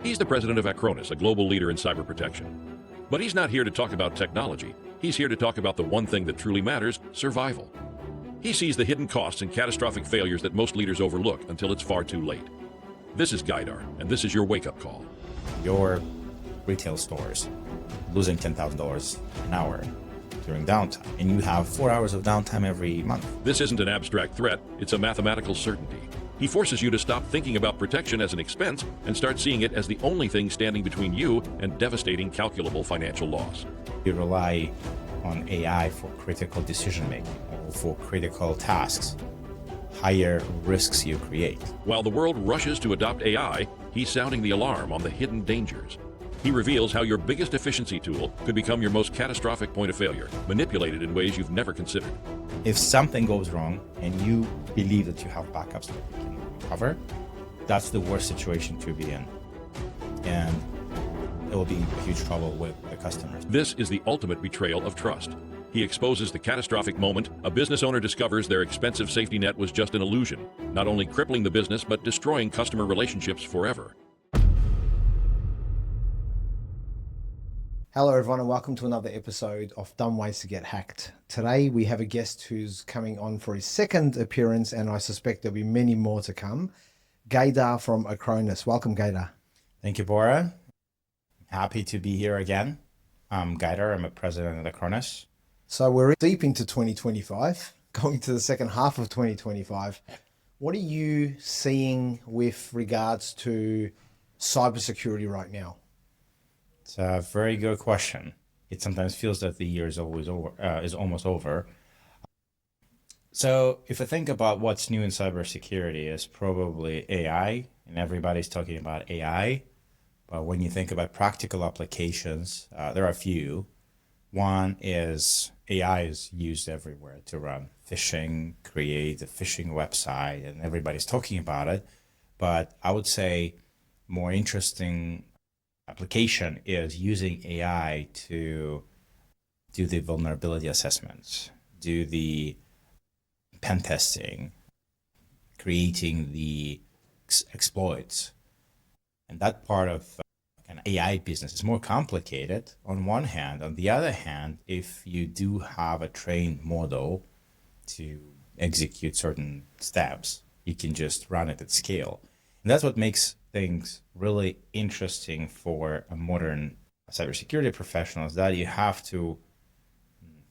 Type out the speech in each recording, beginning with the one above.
He's the president of Acronis, a global leader in cyber protection. But he's not here to talk about technology. He's here to talk about the one thing that truly matters: survival. He sees the hidden costs and catastrophic failures that most leaders overlook until it's far too late. This is Gaidar, and this is your wake-up call. Your retail stores losing $10,000 an hour during downtime, and you have 4 hours of downtime every month. This isn't an abstract threat, it's a mathematical certainty. He forces you to stop thinking about protection as an expense and start seeing it as the only thing standing between you and devastating calculable financial loss. You rely on AI for critical decision-making or for critical tasks. Higher risks you create. While the world rushes to adopt AI, he's sounding the alarm on the hidden dangers. He reveals how your biggest efficiency tool could become your most catastrophic point of failure, manipulated in ways you've never considered. If something goes wrong and you believe that you have backups that you can recover, that's the worst situation to be in. And it will be huge trouble with the customers. This is the ultimate betrayal of trust. He exposes the catastrophic moment a business owner discovers their expensive safety net was just an illusion, not only crippling the business but destroying customer relationships forever. Hello everyone and welcome to another episode of Dumb Ways to Get Hacked. Today we have a guest who's coming on for his second appearance, and I suspect there'll be many more to come. Gaidar from Acronis. Welcome, Gaidar. Thank you, Bora. Happy to be here again. I'm Gaidar. I'm a president at Acronis. So we're deep into 2025, going to the second half of 2025. What are you seeing with regards to cybersecurity right now? It's a very good question. It sometimes feels that the year is almost over. So if I think about what's new in cybersecurity, is probably AI, and everybody's talking about AI. But when you think about practical applications, there are a few. One is AI is used everywhere to run phishing, create a phishing website, and everybody's talking about it. But I would say more interesting application is using AI to do the vulnerability assessments, do the pen testing, creating the exploits. And that part of an AI business is more complicated on one hand. On the other hand, if you do have a trained model to execute certain steps, you can just run it at scale. And that's what makes things really interesting for a modern cybersecurity professional, is that you have to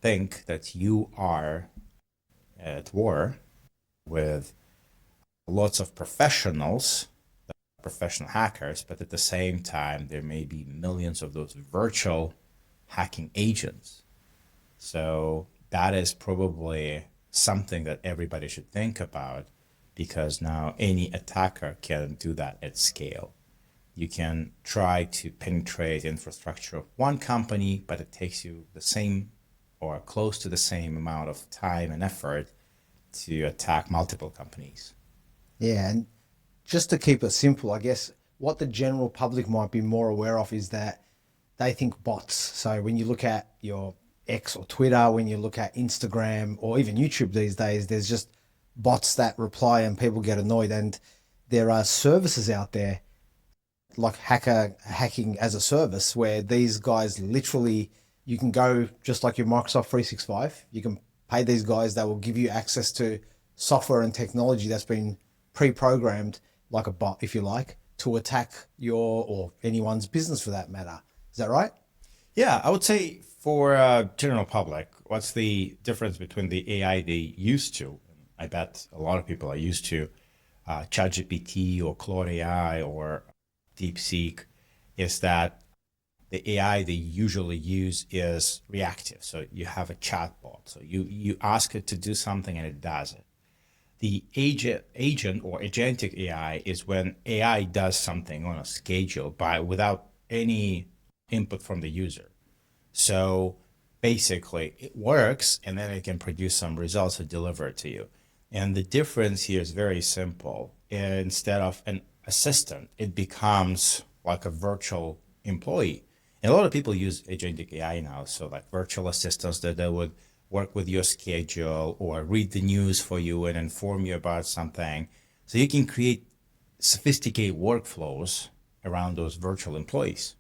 think that you are at war with lots of professionals, professional hackers, but at the same time, there may be millions of those virtual hacking agents. So that is probably something that everybody should think about, because now any attacker can do that at scale. You can try to penetrate infrastructure of one company, but it takes you the same or close to the same amount of time and effort to attack multiple companies. Yeah, and just to keep it simple, I guess what the general public might be more aware of is that they think bots. So when you look at your X or Twitter, when you look at Instagram or even YouTube these days, there's just bots that reply and people get annoyed. And there are services out there like hacking as a service, where these guys literally, you can go just like your Microsoft 365, you can pay these guys, they will give you access to software and technology that's been pre-programmed, like a bot, if you like, to attack your or anyone's business for that matter. Is that right? Yeah, I would say for general public, what's the difference between the AI they used to? I bet a lot of people are used to ChatGPT or Claude AI or DeepSeek, is that the AI they usually use is reactive. So you have a chatbot. So you ask it to do something and it does it. The agent or agentic AI is when AI does something on a schedule without any input from the user. So basically it works, and then it can produce some results and deliver it to you. And the difference here is very simple. Instead of an assistant, it becomes like a virtual employee. And a lot of people use agentic AI now. So like virtual assistants that they would work with your schedule or read the news for you and inform you about something. So you can create sophisticated workflows around those virtual employees.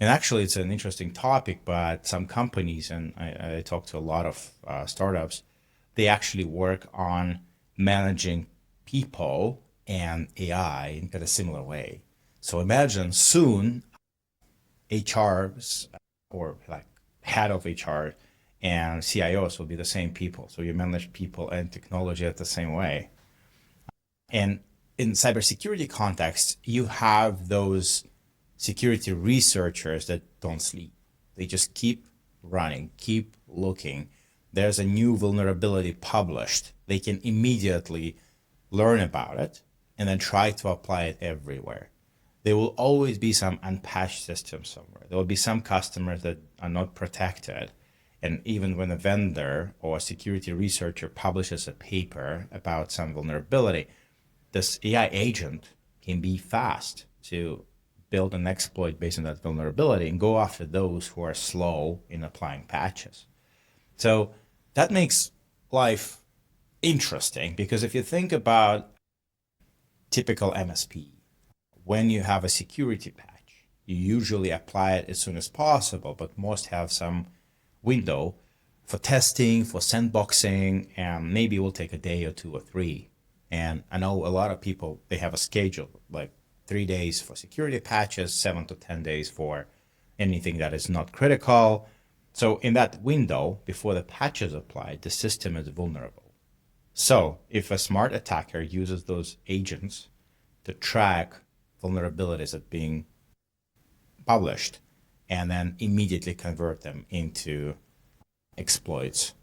And actually, it's an interesting topic, but some companies, and I talk to a lot of startups, they actually work on managing people and AI in a similar way. So imagine soon HRs or like head of HR and CIOs will be the same people. So you manage people and technology at the same way. And in cybersecurity context, you have those security researchers that don't sleep. They just keep running, keep looking. There's a new vulnerability published. They can immediately learn about it and then try to apply it everywhere. There will always be some unpatched system somewhere. There will be some customers that are not protected. And even when a vendor or a security researcher publishes a paper about some vulnerability, this AI agent can be fast to build an exploit based on that vulnerability and go after those who are slow in applying patches. So that makes life interesting, because if you think about typical MSP, when you have a security patch, you usually apply it as soon as possible, but most have some window for testing, for sandboxing, and maybe it will take a day or 2 or 3. And I know a lot of people, they have a schedule, like 3 days for security patches, 7 to 10 days for anything that is not critical. So in that window, before the patch is applied, the system is vulnerable. So if a smart attacker uses those agents to track vulnerabilities that are being published and then immediately convert them into exploits,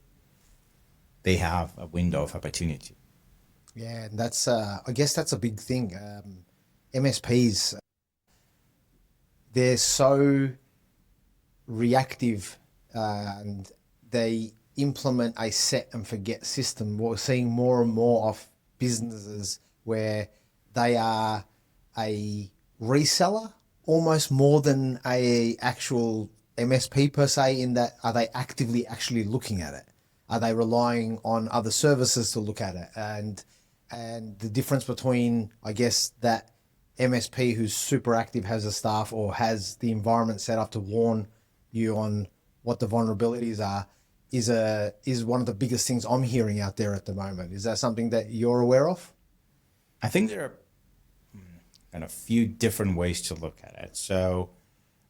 they have a window of opportunity. Yeah, and that's I guess that's a big thing. MSPs, they're so reactive, and they implement a set and forget system. We're seeing more and more of businesses where they are a reseller almost more than a actual MSP per se, in that are they actively actually looking at it? Are they relying on other services to look at it? And the difference between, I guess, that MSP who's super active, has a staff or has the environment set up to warn you on what the vulnerabilities are, is one of the biggest things I'm hearing out there at the moment. Is that something that you're aware of? I think there are kind of a few different ways to look at it. So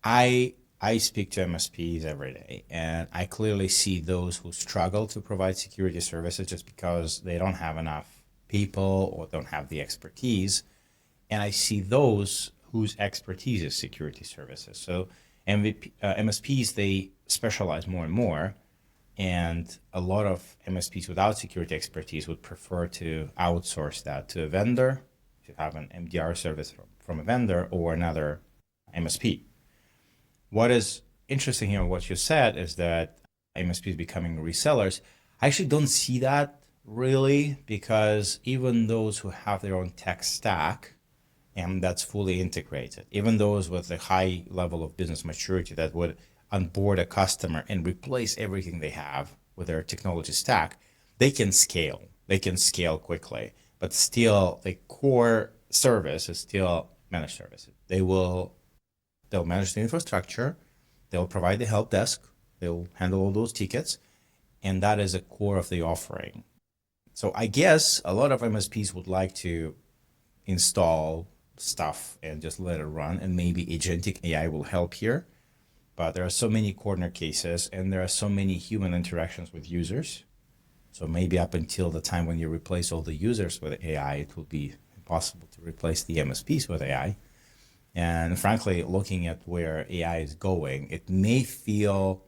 I speak to MSPs every day, and I clearly see those who struggle to provide security services just because they don't have enough people or don't have the expertise. And I see those whose expertise is security services. So MSPs, they specialize more and more. And a lot of MSPs without security expertise would prefer to outsource that to a vendor, to have an MDR service from a vendor or another MSP. What is interesting here, what you said, is that MSPs becoming resellers. I actually don't see that really, because even those who have their own tech stack and that's fully integrated, even those with a high level of business maturity that would onboard a customer and replace everything they have with their technology stack, they can scale. They can scale quickly, but still the core service is still managed services. They'll manage the infrastructure, they'll provide the help desk, they'll handle all those tickets, and that is a core of the offering. So I guess a lot of MSPs would like to install stuff and just let it run, and maybe agentic AI will help here. But there are so many corner cases, and there are so many human interactions with users. So maybe up until the time when you replace all the users with AI, it will be impossible to replace the MSPs with AI. And frankly, looking at where AI is going, it may feel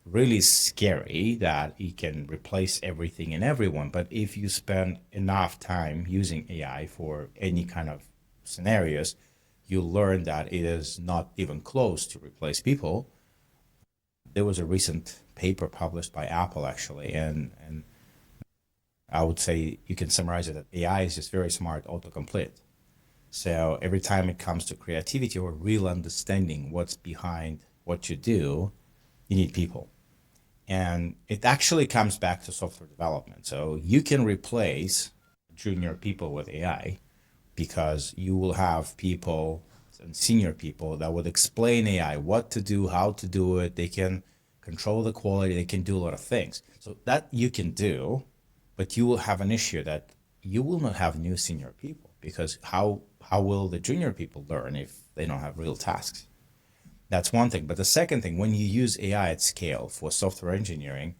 really scary that it can replace everything and everyone. But if you spend enough time using AI for any kind of scenarios, you learn that it is not even close to replace people. There was a recent paper published by Apple, actually, and I would say you can summarize it that AI is just very smart autocomplete. So every time it comes to creativity or real understanding what's behind what you do, you need people. And it actually comes back to software development. So you can replace junior people with AI because you will have people and senior people that would explain AI, what to do, how to do it. They can control the quality. They can do a lot of things. So that you can do, but you will have an issue that you will not have new senior people, because how will the junior people learn if they don't have real tasks? That's one thing. But the second thing, when you use AI at scale for software engineering,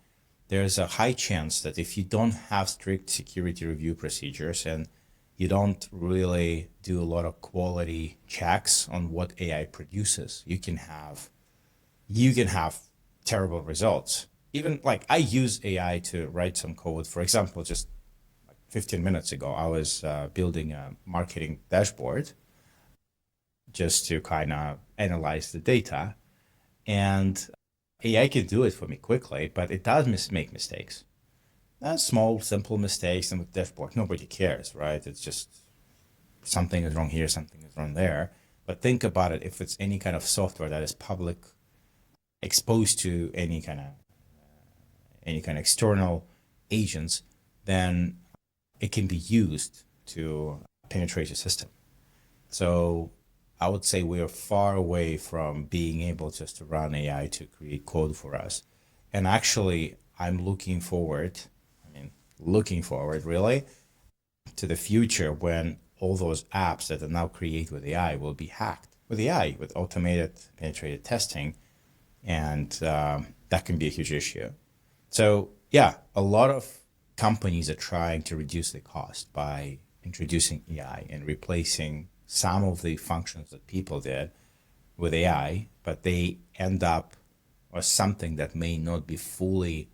there's a high chance that if you don't have strict security review procedures and you don't really do a lot of quality checks on what AI produces, you can have terrible results. Even like I use AI to write some code. For example, just 15 minutes ago, I was building a marketing dashboard just to kind of analyze the data. And AI can do it for me quickly, but it does make mistakes. Small, simple mistakes, and with dashboard, nobody cares, right? It's just something is wrong here, something is wrong there. But think about it, if it's any kind of software that is public, exposed to any kind of external agents, then it can be used to penetrate the system. So I would say we are far away from being able just to run AI to create code for us. And actually, I'm looking forward really to the future when all those apps that are now created with AI will be hacked with AI, with automated penetrated testing. And that can be a huge issue. So yeah, a lot of companies are trying to reduce the cost by introducing AI and replacing some of the functions that people did with AI, but they end up with something that may not be fully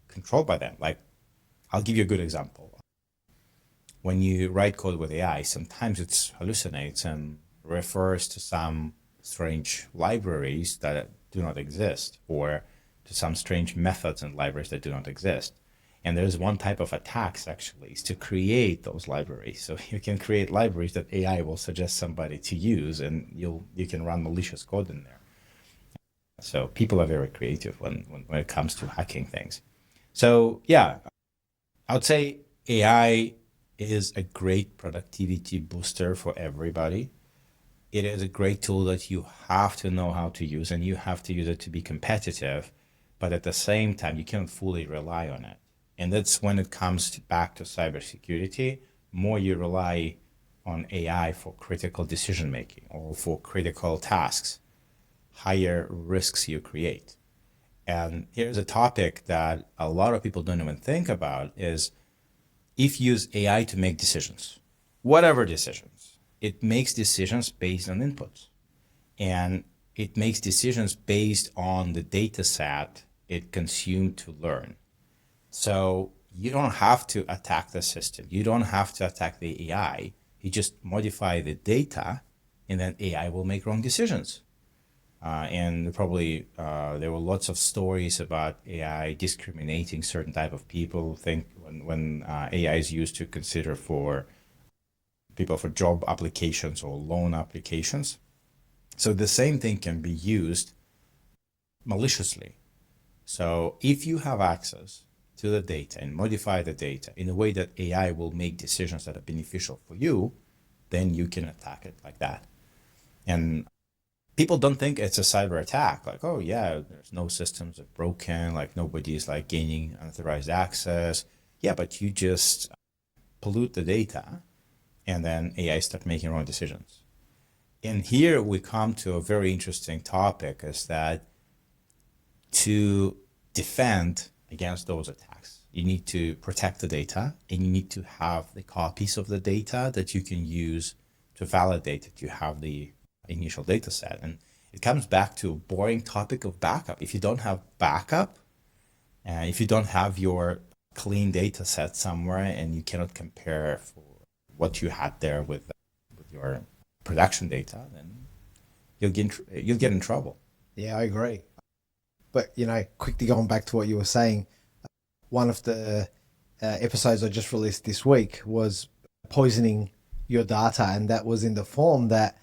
controlled by them. Like, I'll give you a good example. When you write code with AI, sometimes it hallucinates and refers to some strange libraries that do not exist, or to some strange methods and libraries that do not exist. And there's one type of attacks actually is to create those libraries. So you can create libraries that AI will suggest somebody to use, and you can run malicious code in there. So people are very creative when it comes to hacking things. So yeah, I would say AI is a great productivity booster for everybody. It is a great tool that you have to know how to use, and you have to use it to be competitive. But at the same time, you can't fully rely on it. And that's when it comes back to cybersecurity. More you rely on AI for critical decision making or for critical tasks, higher risks you create. And here's a topic that a lot of people don't even think about is if you use AI to make decisions, whatever decisions, it makes decisions based on inputs. And it makes decisions based on the data set it consumed to learn. So you don't have to attack the system. You don't have to attack the AI. You just modify the data, and then AI will make wrong decisions. And probably there were lots of stories about AI discriminating certain type of people. Think when AI is used to consider for people for job applications or loan applications. So the same thing can be used maliciously. So if you have access to the data and modify the data in a way that AI will make decisions that are beneficial for you, then you can attack it like that. And people don't think it's a cyber attack. Like, oh yeah, there's no systems are broken, like nobody's like gaining unauthorized access. Yeah, but you just pollute the data and then AI start making wrong decisions. And here we come to a very interesting topic, is that to defend against those attacks, you need to protect the data, and you need to have the copies of the data that you can use to validate that you have the initial data set. And it comes back to a boring topic of backup. If you don't have backup, and if you don't have your clean data set somewhere, and you cannot compare for what you had there with your production data, then you'll get in trouble. Yeah, I agree. But, quickly going back to what you were saying, one of the episodes I just released this week was poisoning your data. And that was in the form that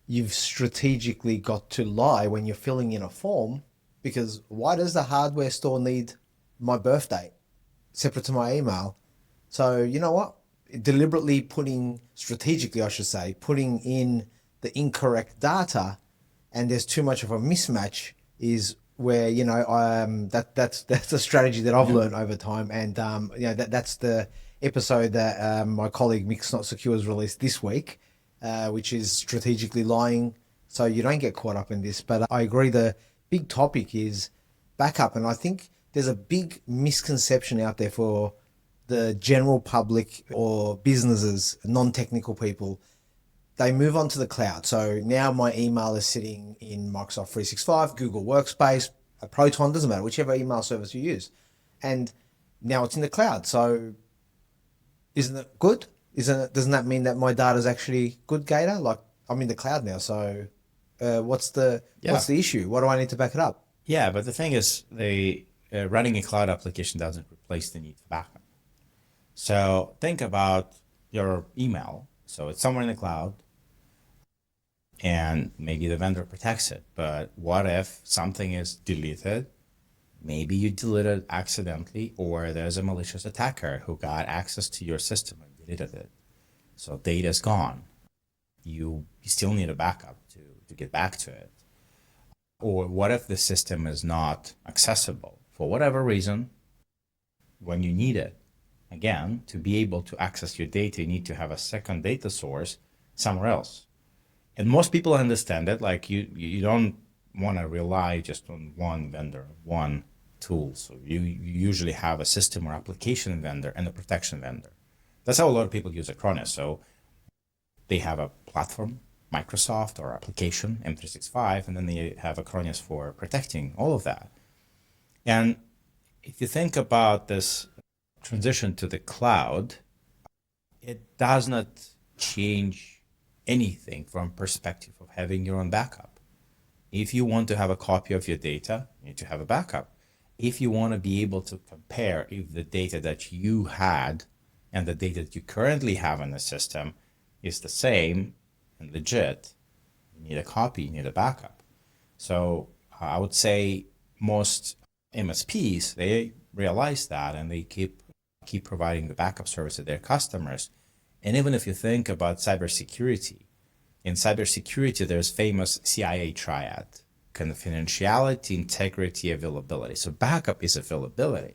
you've strategically got to lie when you're filling in a form, because why does the hardware store need my birth date separate to my email? So you know what? Strategically, I should say, putting in the incorrect data and there's too much of a mismatch is where, that's a strategy that I've learned over time. And, that's the episode that my colleague Mick's Not Secure has released this week, which is strategically lying so you don't get caught up in this. But I agree the big topic is backup. And I think there's a big misconception out there for the general public or businesses, non-technical people. They move on to the cloud. So now my email is sitting in Microsoft 365, Google Workspace, a Proton, doesn't matter, whichever email service you use. And now it's in the cloud. So isn't it good? Doesn't that mean that my data is actually good, Gaidar? Like, I'm in the cloud now. So what's the issue? What do I need to back it up? Yeah, but the thing is, running a cloud application doesn't replace the need for backup. So think about your email. So it's somewhere in the cloud, and maybe the vendor protects it. But what if something is deleted? Maybe you deleted it accidentally, or there's a malicious attacker who got access to your system and deleted it. So data is gone. You still need a backup to get back to it. Or what if the system is not accessible for whatever reason when you need it? Again, to be able to access your data, you need to have a second data source somewhere else. And most people understand it. Like you don't want to rely just on one vendor, one tool. So you usually have a system or application vendor and a protection vendor. That's how a lot of people use Acronis. So they have a platform, Microsoft, or application, M365, and then they have Acronis for protecting all of that. And if you think about this transition to the cloud, it does not change anything from perspective of having your own backup. If you want to have a copy of your data, you need to have a backup. If you want to be able to compare if the data that you had and the data that you currently have in the system is the same and legit, you need a copy, you need a backup. So I would say most MSPs, they realize that, and they keep providing the backup service to their customers. And even if you think about cybersecurity, in cybersecurity, there's famous CIA triad: confidentiality, integrity, availability. So backup is availability.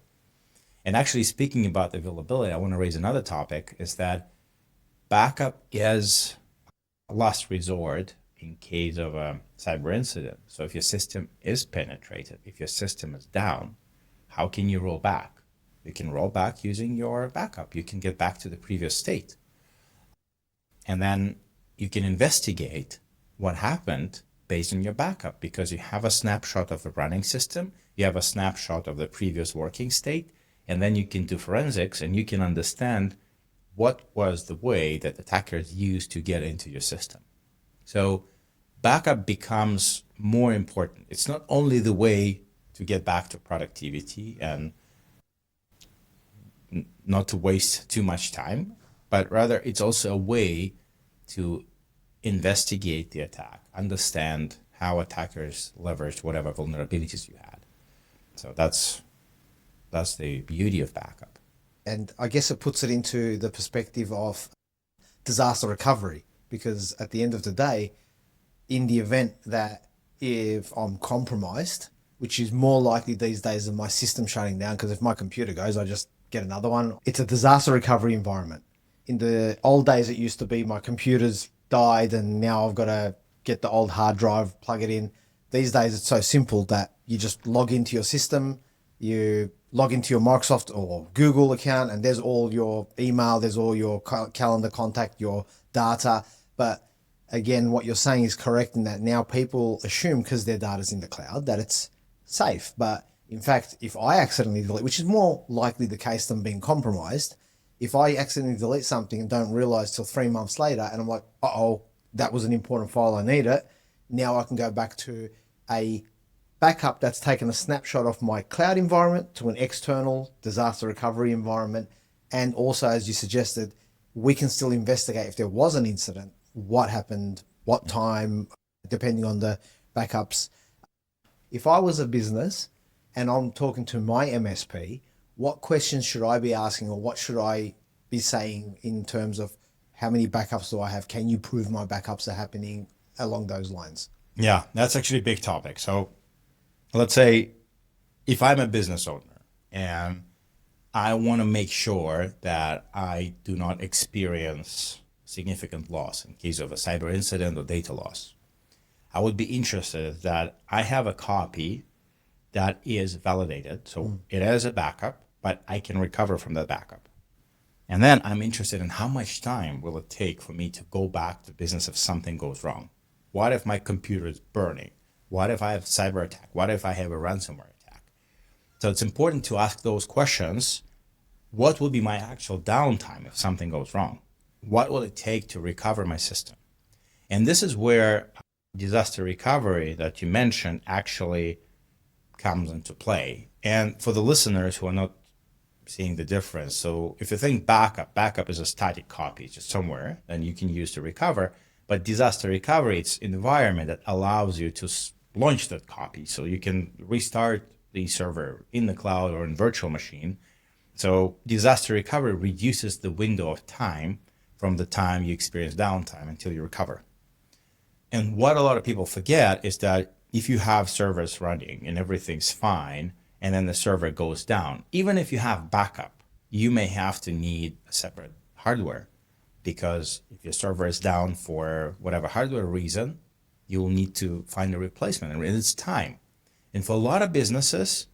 And actually, speaking about availability, I want to raise another topic, is that backup is a last resort in case of a cyber incident. So if your system is penetrated, if your system is down, how can you roll back? You can roll back using your backup. You can get back to the previous state. And then you can investigate what happened based on your backup, because you have a snapshot of the running system, you have a snapshot of the previous working state, and then you can do forensics and you can understand what was the way that attackers used to get into your system. So backup becomes more important. It's not only the way to get back to productivity and not to waste too much time, but rather it's also a way to investigate the attack, understand how attackers leveraged whatever vulnerabilities you had. So that's the beauty of backup. And I guess it puts it into the perspective of disaster recovery, because at the end of the day, in the event that if I'm compromised, which is more likely these days than my system shutting down, because if my computer goes, I just get another one. It's a disaster recovery environment. In the old days, it used to be my computer's died and now I've got to get the old hard drive, plug it in. These days, it's so simple that you just log into your system, you log into your Microsoft or Google account, and there's all your email, there's all your calendar contact, your data. But again, what you're saying is correct in that now people assume because their data's in the cloud that it's safe. But in fact, if I accidentally delete, which is more likely the case than being compromised, if I accidentally delete something and don't realize till 3 months later, and I'm like, uh-oh, that was an important file, I need it. Now I can go back to a backup that's taken a snapshot of my cloud environment to an external disaster recovery environment. And also, as you suggested, we can still investigate if there was an incident, what happened, what time, depending on the backups. If I was a business and I'm talking to my MSP, what questions should I be asking, or what should I be saying in terms of how many backups do I have? Can you prove my backups are happening? along those lines? Yeah, that's actually a big topic. So let's say if I'm a business owner and I want to make sure that I do not experience significant loss in case of a cyber incident or data loss, I would be interested that I have a copy that is validated. So it is a backup, but I can recover from that backup. And then I'm interested in how much time will it take for me to go back to business if something goes wrong? What if my computer is burning? What if I have a cyber attack? What if I have a ransomware attack? So it's important to ask those questions. What will be my actual downtime if something goes wrong? What will it take to recover my system? And this is where disaster recovery that you mentioned actually comes into play. And for the listeners who are not seeing the difference, so if you think backup is a static copy, just somewhere, and you can use to recover. But disaster recovery, it's an environment that allows you to launch that copy. So you can restart the server in the cloud or in virtual machine. So disaster recovery reduces the window of time from the time you experience downtime until you recover. And what a lot of people forget is that if you have servers running and everything's fine, and then the server goes down, even if you have backup, you may have to need a separate hardware, because if your server is down for whatever hardware reason, you'll need to find a replacement, and it's time. And for a lot of businesses,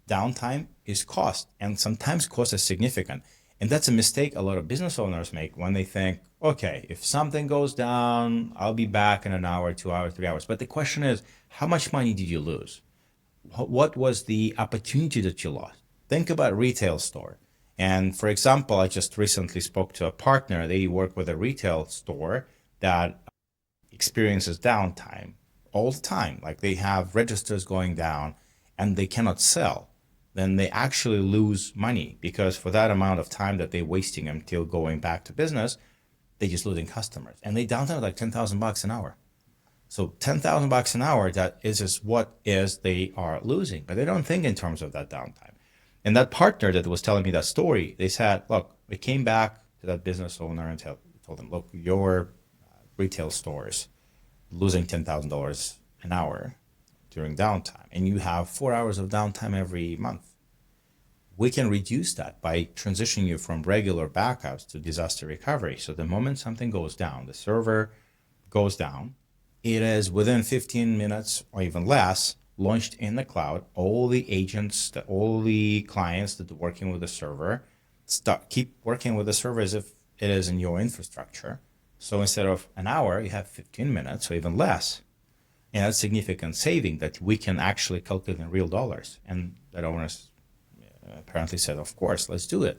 downtime is cost, and sometimes cost is significant. And that's a mistake a lot of business owners make when they think, okay, if something goes down, I'll be back in an hour, 2 hours, 3 hours. But the question is, how much money did you lose? What was the opportunity that you lost? Think about a retail store. And for example, I just recently spoke to a partner. They work with a retail store that experiences downtime all the time. Like they have registers going down and they cannot sell. Then they actually lose money, because for that amount of time that they're wasting until going back to business, they're just losing customers. And they downtime like $10,000 an hour. So $10,000 an hour, that is just what is they are losing, but they don't think in terms of that downtime. And that partner that was telling me that story, they said, look, we came back to that business owner and told them, look, your retail stores losing $10,000 an hour during downtime, and you have 4 hours of downtime every month. We can reduce that by transitioning you from regular backups to disaster recovery. So the moment something goes down, the server goes down, it is within 15 minutes or even less launched in the cloud. All the agents, all the clients that are working with the server keep working with the server as if it is in your infrastructure. So instead of an hour, you have 15 minutes or even less. And that's significant saving that we can actually calculate in real dollars. And that owners apparently said, of course, let's do it.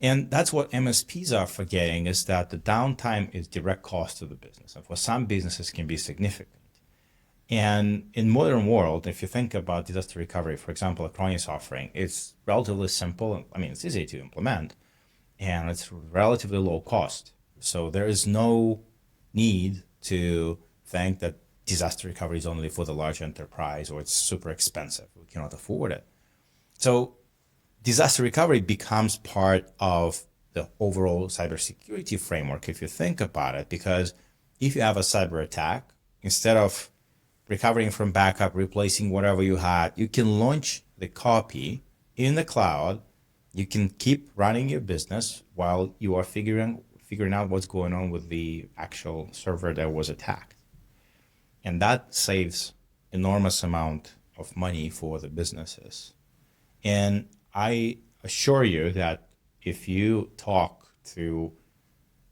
And that's what MSPs are forgetting, is that the downtime is direct cost to the business. And for some businesses can be significant. And in modern world, if you think about disaster recovery, for example, Acronis offering, it's relatively simple. I mean, it's easy to implement and it's relatively low cost. So there is no need to think that disaster recovery is only for the large enterprise or it's super expensive. We cannot afford it. So disaster recovery becomes part of the overall cybersecurity framework, if you think about it, because if you have a cyber attack, instead of recovering from backup, replacing whatever you had, you can launch the copy in the cloud. You can keep running your business while you are figuring out what's going on with the actual server that was attacked. And that saves enormous amount of money for the businesses. And I assure you that if you talk to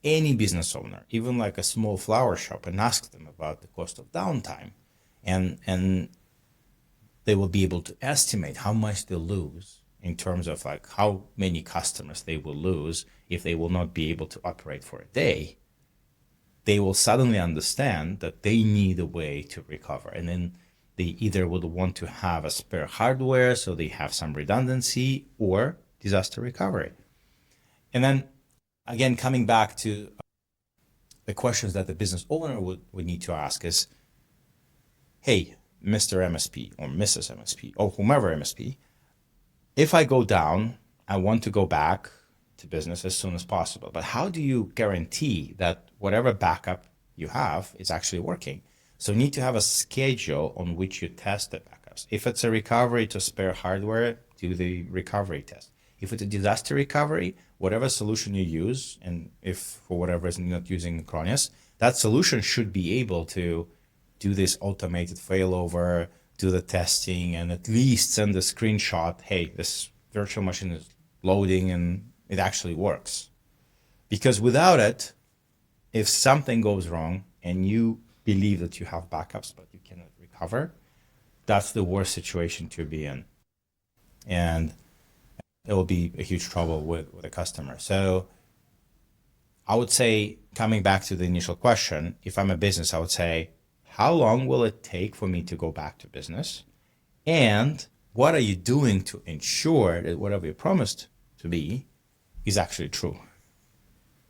any business owner, even like a small flower shop, and ask them about the cost of downtime, and they will be able to estimate how much they lose in terms of like how many customers they will lose if they will not be able to operate for a day, they will suddenly understand that they need a way to recover. And then they either would want to have a spare hardware so they have some redundancy, or disaster recovery. And then again, coming back to the questions that the business owner would need to ask is, hey, Mr. MSP or Mrs. MSP or whomever MSP, if I go down, I want to go back to business as soon as possible. But how do you guarantee that whatever backup you have is actually working. So you need to have a schedule on which you test the backups. If it's a recovery to spare hardware, do the recovery test. If it's a disaster recovery, whatever solution you use, and if for whatever reason you're not using Acronis, that solution should be able to do this automated failover, do the testing, and at least send a screenshot, hey, this virtual machine is loading and it actually works. Because without it, if something goes wrong and you believe that you have backups but you cannot recover, that's the worst situation to be in. And it will be a huge trouble with a customer. So I would say, coming back to the initial question, if I'm a business, I would say, how long will it take for me to go back to business? And what are you doing to ensure that whatever you promised to be is actually true?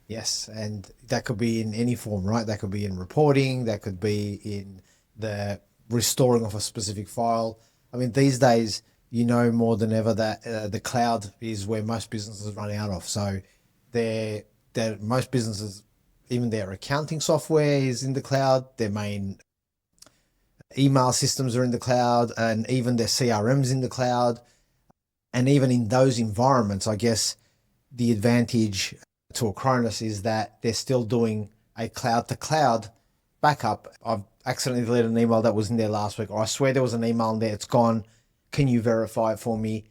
Yes, and that could be in any form, right? That could be in reporting, that could be in the restoring of a specific file. I mean, these days, you know more than ever that the cloud is where most businesses run out of. So most businesses, even their accounting software is in the cloud, their main email systems are in the cloud, and even their CRM's in the cloud. And even in those environments, I guess the advantage to Acronis is that they're still doing a cloud-to-cloud backup. I've accidentally deleted an email that was in there last week, or I swear there was an email in there, it's gone. Can you verify it for me?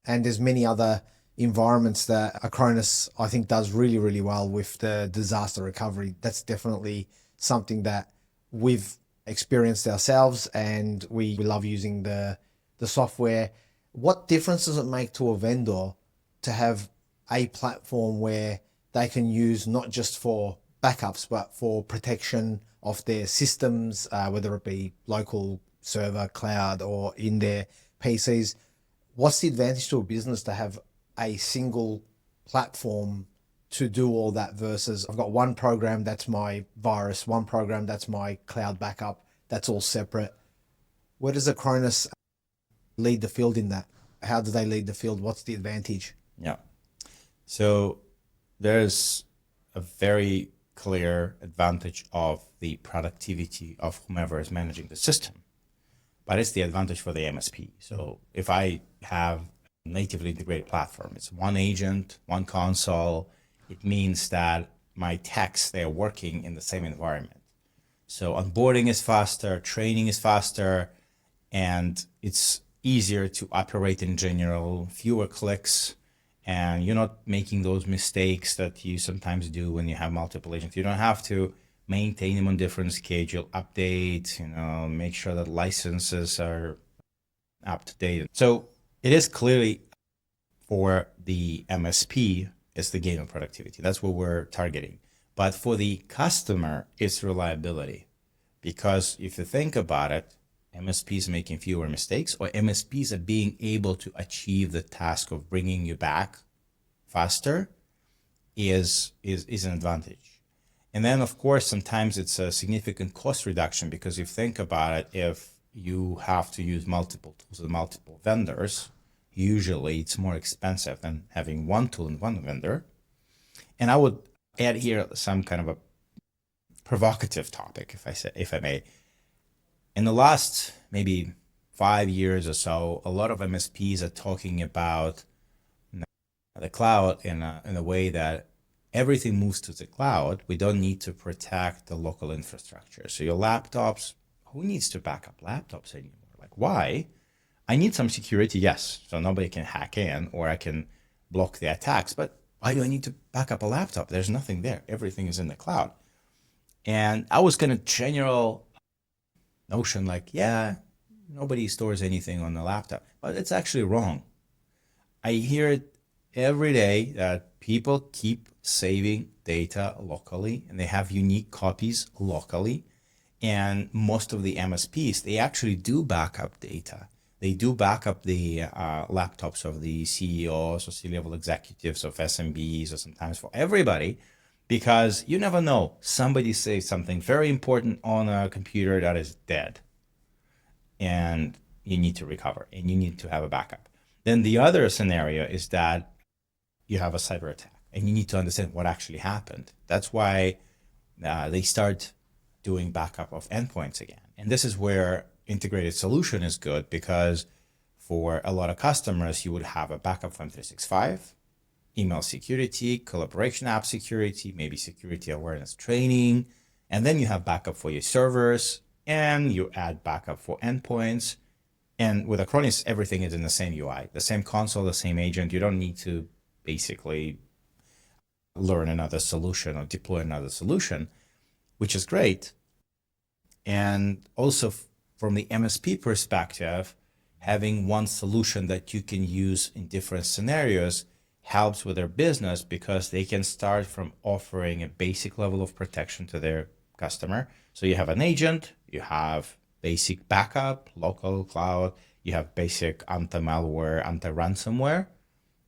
And there's many other environments that Acronis, I think, does really, really well with the disaster recovery. That's definitely something that we've experienced ourselves, and we love using the software. What difference does it make to a vendor to have a platform where they can use not just for backups, but for protection of their systems, whether it be local server, cloud, or in their PCs? What's the advantage to a business to have a single platform to do all that versus I've got one program that's my virus, one program that's my cloud backup, that's all separate? Where does Acronis lead the field in that? How do they lead the field? What's the advantage? Yeah. So there's a very clear advantage of the productivity of whomever is managing the system, but it's the advantage for the MSP. So if I have a natively integrated platform, it's one agent, one console, it means that my techs, they're working in the same environment. So onboarding is faster, training is faster, and it's easier to operate in general, fewer clicks, and you're not making those mistakes that you sometimes do when you have multiple agents. You don't have to maintain them on different schedule, update, make sure that licenses are up to date. So it is clearly for the MSP, it's the gain of productivity. That's what we're targeting. But for the customer, it's reliability. Because if you think about it, MSPs making fewer mistakes, or MSPs are being able to achieve the task of bringing you back faster is an advantage. And then, of course, sometimes it's a significant cost reduction, because if you think about it, if you have to use multiple tools and multiple vendors, usually it's more expensive than having one tool and one vendor. And I would add here some kind of a provocative topic, if I may. In the last maybe 5 years or so, a lot of MSPs are talking about the cloud in a way that everything moves to the cloud. We don't need to protect the local infrastructure. So your laptops, who needs to back up laptops anymore? Like, why? I need some security, yes, so nobody can hack in, or I can block the attacks, but why do I need to back up a laptop? There's nothing there. Everything is in the cloud. And I was kind of general notion like, yeah, nobody stores anything on the laptop, but it's actually wrong. I hear it every day that people keep saving data locally, and they have unique copies locally. And most of the MSPs, they actually do backup data. They do back up the laptops of the CEOs or C-level executives of SMBs, or sometimes for everybody, because you never know. Somebody says something very important on a computer that is dead, and you need to recover, and you need to have a backup. Then the other scenario is that you have a cyber attack, and you need to understand what actually happened. That's why they start doing backup of endpoints again. And this is where integrated solution is good, because for a lot of customers, you would have a backup from 365, email security, collaboration app security, maybe security awareness training, and then you have backup for your servers, and you add backup for endpoints. And with Acronis, everything is in the same UI, the same console, the same agent. You don't need to basically learn another solution or deploy another solution, which is great. And also from the MSP perspective, having one solution that you can use in different scenarios helps with their business, because they can start from offering a basic level of protection to their customer. So you have an agent, you have basic backup, local cloud, you have basic anti-malware, anti-ransomware.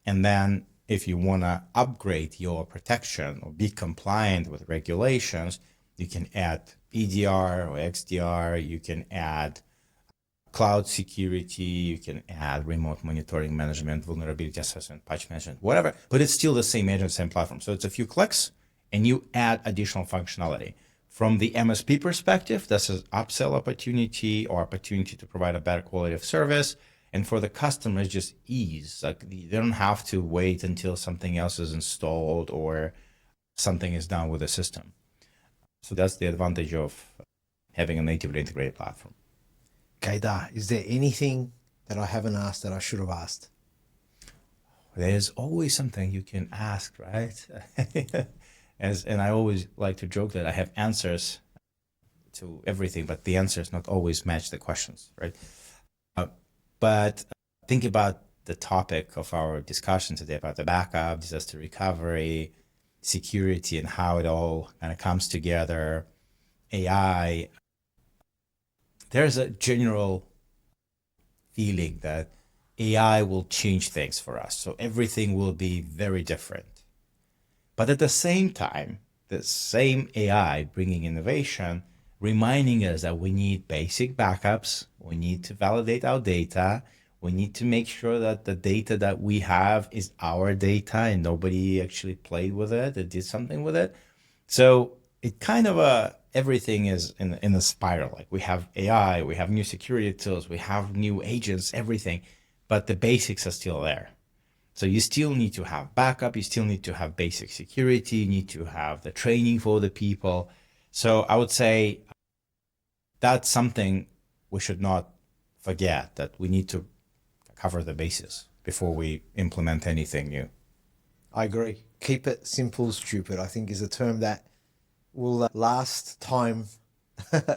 And then if you want to upgrade your protection or be compliant with regulations, you can add EDR or XDR, you can add cloud security, you can add remote monitoring management, vulnerability assessment, patch management, whatever, but it's still the same agent, same platform. So it's a few clicks and you add additional functionality. From the MSP perspective, this is upsell opportunity or opportunity to provide a better quality of service. And for the customers, just ease. Like, they don't have to wait until something else is installed or something is done with the system. So that's the advantage of having a natively integrated platform. Gaidar, is there anything that I haven't asked that I should have asked? There's always something you can ask, right? And I always like to joke that I have answers to everything, but the answers not always match the questions, right? But think about the topic of our discussion today about the backup, disaster recovery, security, and how it all kind of comes together, AI. There's a general feeling that AI will change things for us. So everything will be very different. But at the same time, the same AI bringing innovation, reminding us that we need basic backups, we need to validate our data, we need to make sure that the data that we have is our data and nobody actually played with it or did something with it. So it kind of everything is in a spiral. Like, we have AI, we have new security tools, we have new agents, everything, but the basics are still there. So you still need to have backup, you still need to have basic security, you need to have the training for the people. So I would say that's something we should not forget, that we need to cover the bases before we implement anything new. I agree. Keep it simple, stupid, I think, is a term that will last time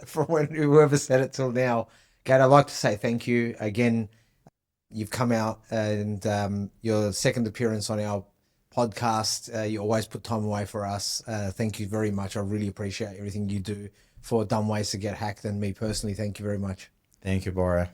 from when whoever said it till now. Gaid, I'd like to say thank you again. You've come out and your second appearance on our podcast. You always put time away for us. Thank you very much. I really appreciate everything you do for dumb ways to get hacked. And me personally, thank you very much. Thank you, Bora.